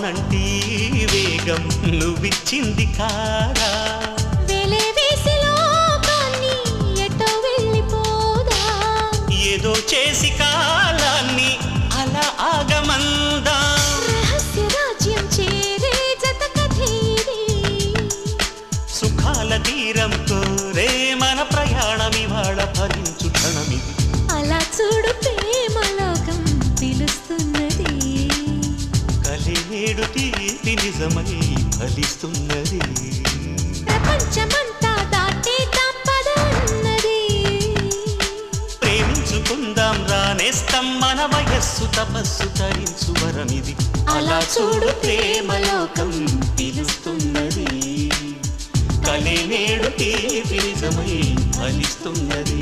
లాంటి వేగం నువ్విచ్చింది కాదా ఏదో చేసి కాలాన్ని అలా ఆగమందా రహస్య రాజ్యం చేరే జత కథేది సుఖాల తీరం కోరే మన ప్రయాణం ఇవాళ ఫలించు క్షణమిది అలా చూడు ప్రేమలోకం పిలుస్తున్నది కలినేడు తీపి నిజమై ఫలిస్తున్నది ప్రపంచమంతా దాటేద్దాం పద అన్నది ప్రేమించుకుందాం రానేస్తాం మన వయస్సు తపస్సు తరించు వరమిది అలా చూడు ప్రేమలోకం పిలుస్తున్నది కలినేడు తీపి నిజమై ఫలిస్తున్నది